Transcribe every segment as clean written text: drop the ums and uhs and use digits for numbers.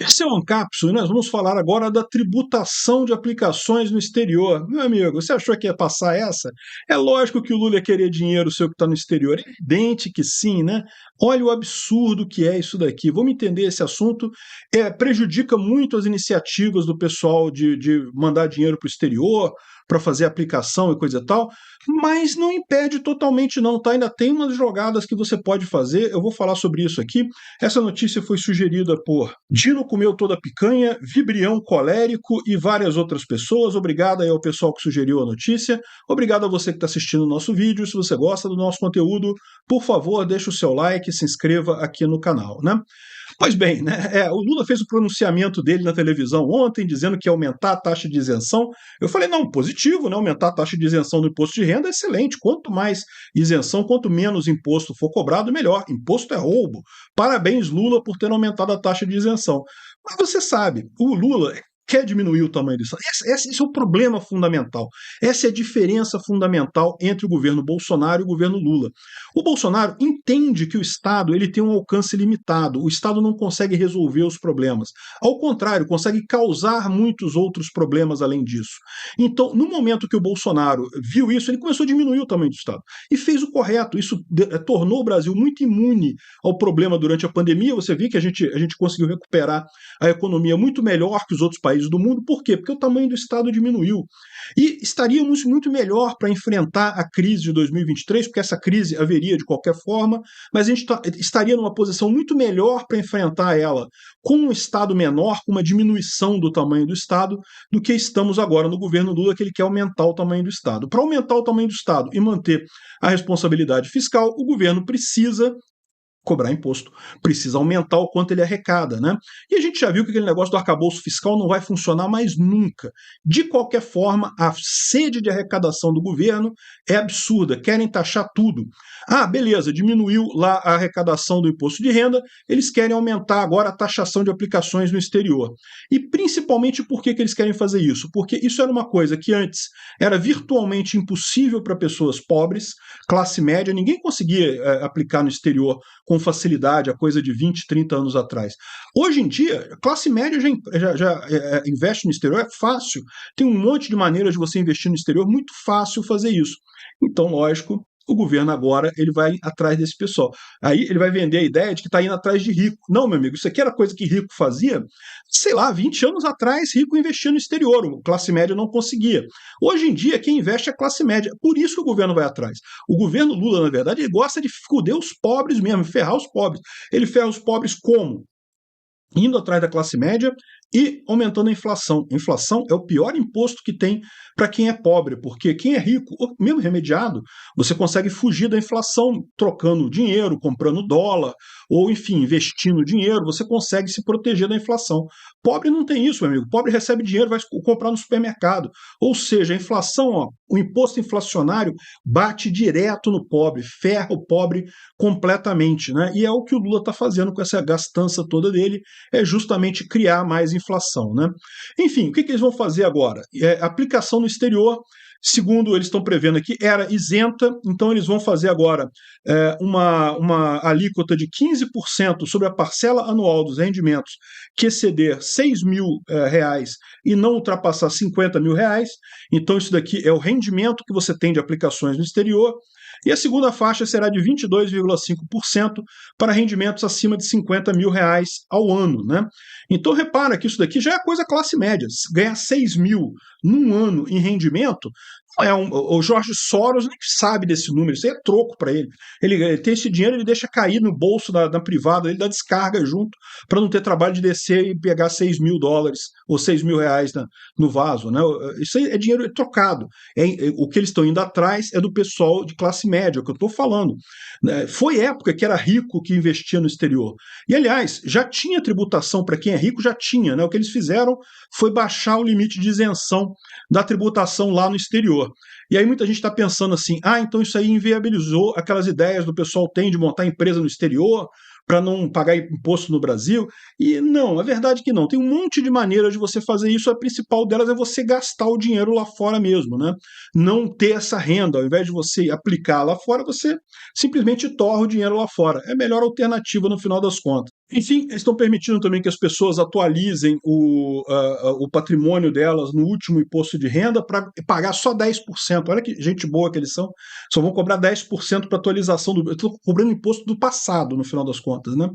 Esse é o Ancapsu e nós vamos falar agora da tributação de aplicações no exterior. Meu amigo, você achou que ia passar essa? É lógico que o Lula ia querer dinheiro seu que está no exterior. É evidente que sim, né? Olha o absurdo que é isso daqui. Vamos entender esse assunto. Prejudica muito as iniciativas do pessoal de mandar dinheiro para o exterior, para fazer aplicação e coisa e tal, mas não impede totalmente não, tá? Ainda tem umas jogadas que você pode fazer. Eu vou falar sobre isso aqui. Essa notícia foi sugerida por Dino Comeu Toda a Picanha, Vibrião Colérico e várias outras pessoas. Obrigado aí ao pessoal que sugeriu a notícia. Obrigado a você que está assistindo o nosso vídeo. Se você gosta do nosso conteúdo, por favor, deixe o seu like e se inscreva aqui no canal, né? Pois bem, né? O Lula fez o pronunciamento dele na televisão ontem, dizendo que ia aumentar a taxa de isenção. Eu falei, não, positivo, né? Aumentar a taxa de isenção do imposto de renda é excelente. Quanto mais isenção, quanto menos imposto for cobrado, melhor. Imposto é roubo. Parabéns, Lula, por ter aumentado a taxa de isenção. Mas você sabe, o Lula quer diminuir o tamanho do Estado. Esse é o problema fundamental. Essa é a diferença fundamental entre o governo Bolsonaro e o governo Lula. O Bolsonaro entende que o Estado ele tem um alcance limitado. O Estado não consegue resolver os problemas. Ao contrário, consegue causar muitos outros problemas além disso. Então, no momento que o Bolsonaro viu isso, ele começou a diminuir o tamanho do Estado. E fez o correto. Isso tornou o Brasil muito imune ao problema durante a pandemia. Você viu que a gente conseguiu recuperar a economia muito melhor que os outros países do mundo. Por quê? Porque o tamanho do Estado diminuiu. E estaríamos muito melhor para enfrentar a crise de 2023, porque essa crise haveria de qualquer forma, mas a gente estaria numa posição muito melhor para enfrentar ela com um Estado menor, com uma diminuição do tamanho do Estado, do que estamos agora no governo Lula, que ele quer aumentar o tamanho do Estado. Para aumentar o tamanho do Estado e manter a responsabilidade fiscal, o governo precisa cobrar imposto, precisa aumentar o quanto ele arrecada, né? E a gente já viu que aquele negócio do arcabouço fiscal não vai funcionar mais nunca. De qualquer forma, a sede de arrecadação do governo é absurda, querem taxar tudo. Ah, beleza, diminuiu lá a arrecadação do imposto de renda, eles querem aumentar agora a taxação de aplicações no exterior. E principalmente por que eles querem fazer isso? Porque isso era uma coisa que antes era virtualmente impossível para pessoas pobres, classe média, ninguém conseguia aplicar no exterior com facilidade, a coisa de 20, 30 anos atrás. Hoje em dia, a classe média já investe no exterior, é fácil. Tem um monte de maneiras de você investir no exterior, muito fácil fazer isso. Então, lógico, o governo agora ele vai atrás desse pessoal. Aí ele vai vender a ideia de que está indo atrás de rico. Não, meu amigo, isso aqui era coisa que rico fazia, sei lá, 20 anos atrás, rico investia no exterior, a classe média não conseguia. Hoje em dia, quem investe é a classe média. Por isso que o governo vai atrás. O governo Lula, na verdade, ele gosta de foder os pobres mesmo, ferrar os pobres. Ele ferra os pobres como? Indo atrás da classe média e aumentando a inflação. A inflação é o pior imposto que tem para quem é pobre, porque quem é rico, mesmo remediado, você consegue fugir da inflação trocando dinheiro, comprando dólar, ou enfim, investindo dinheiro, você consegue se proteger da inflação. Pobre não tem isso, meu amigo. Pobre recebe dinheiro, vai comprar no supermercado. Ou seja, a inflação, o imposto inflacionário bate direto no pobre, ferra o pobre completamente, né? E é o que o Lula está fazendo com essa gastança toda dele, é justamente criar mais inflação, né? Enfim, o que eles vão fazer agora? Aplicação no exterior, segundo eles estão prevendo aqui, era isenta, então eles vão fazer agora uma alíquota de 15% sobre a parcela anual dos rendimentos que exceder R$ 6.000 e não ultrapassar R$ 50.000. Então isso daqui é o rendimento que você tem de aplicações no exterior. E a segunda faixa será de 22,5% para rendimentos acima de R$ 50.000 ao ano, né? Então repara que isso daqui já é coisa classe média. Ganhar 6 mil num ano em rendimento, o Jorge Soros nem sabe desse número, isso aí é troco para ele. Ele tem esse dinheiro, ele deixa cair no bolso da privada, ele dá descarga junto para não ter trabalho de descer e pegar US$ 6.000 ou R$ 6.000 no vaso, né? Isso aí é dinheiro trocado. O que eles estão indo atrás é do pessoal de classe média, é o que eu estou falando. Foi época que era rico que investia no exterior. E, aliás, já tinha tributação para quem é rico, já tinha, né? O que eles fizeram foi baixar o limite de isenção da tributação lá no exterior. E aí muita gente está pensando assim, então isso aí inviabilizou aquelas ideias do pessoal tem de montar empresa no exterior para não pagar imposto no Brasil. E não, é verdade que não. Tem um monte de maneiras de você fazer isso, a principal delas é você gastar o dinheiro lá fora mesmo, né? Não ter essa renda, ao invés de você aplicar lá fora, você simplesmente torra o dinheiro lá fora. É a melhor alternativa no final das contas. Enfim, eles estão permitindo também que as pessoas atualizem o patrimônio delas no último imposto de renda para pagar só 10%. Olha que gente boa que eles são. Só vão cobrar 10% para atualização do. Estão cobrando imposto do passado, no final das contas, né?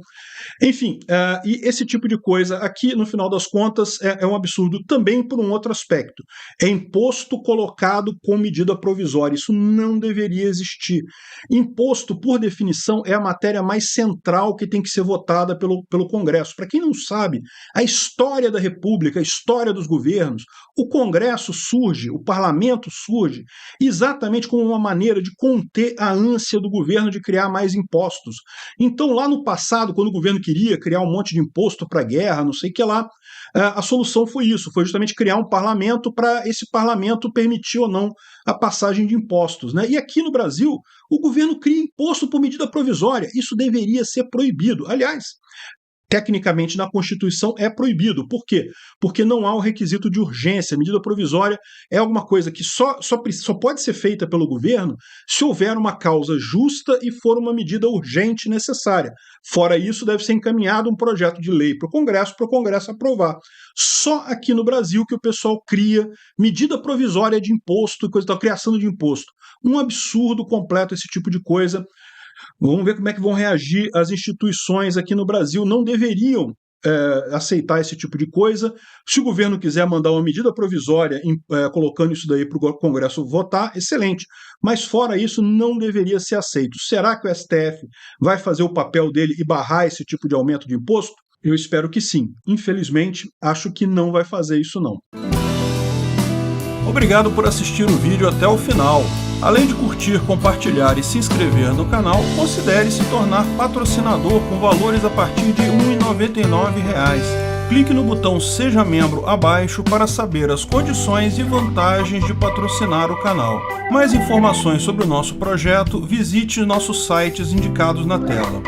Enfim, e esse tipo de coisa aqui, no final das contas, é um absurdo também por um outro aspecto. É imposto colocado com medida provisória. Isso não deveria existir. Imposto, por definição, é a matéria mais central que tem que ser votada pelo Congresso. Para quem não sabe, a história da República, a história dos governos, o Congresso surge, o parlamento surge, exatamente como uma maneira de conter a ânsia do governo de criar mais impostos. Então, lá no passado, quando o governo queria criar um monte de imposto para a guerra, não sei o que lá, a solução foi isso, foi justamente criar um parlamento para esse parlamento permitir ou não a passagem de impostos, né? E aqui no Brasil, o governo cria imposto por medida provisória. Isso deveria ser proibido. Aliás, tecnicamente na Constituição é proibido. Por quê? Porque não há o requisito de urgência. A medida provisória é alguma coisa que só pode ser feita pelo governo se houver uma causa justa e for uma medida urgente necessária. Fora isso, deve ser encaminhado um projeto de lei para o Congresso aprovar. Só aqui no Brasil que o pessoal cria medida provisória de imposto e coisa tal, criação de imposto. Um absurdo completo esse tipo de coisa. Vamos ver como é que vão reagir as instituições aqui no Brasil. Não deveriam aceitar esse tipo de coisa. Se o governo quiser mandar uma medida provisória colocando isso daí para o Congresso votar, excelente. Mas fora isso, não deveria ser aceito. Será que o STF vai fazer o papel dele e barrar esse tipo de aumento de imposto? Eu espero que sim. Infelizmente, acho que não vai fazer isso não. Obrigado por assistir o vídeo até o final. Além de curtir, compartilhar e se inscrever no canal, considere se tornar patrocinador com valores a partir de R$ 1,99. Clique no botão Seja Membro abaixo para saber as condições e vantagens de patrocinar o canal. Mais informações sobre o nosso projeto, visite nossos sites indicados na tela.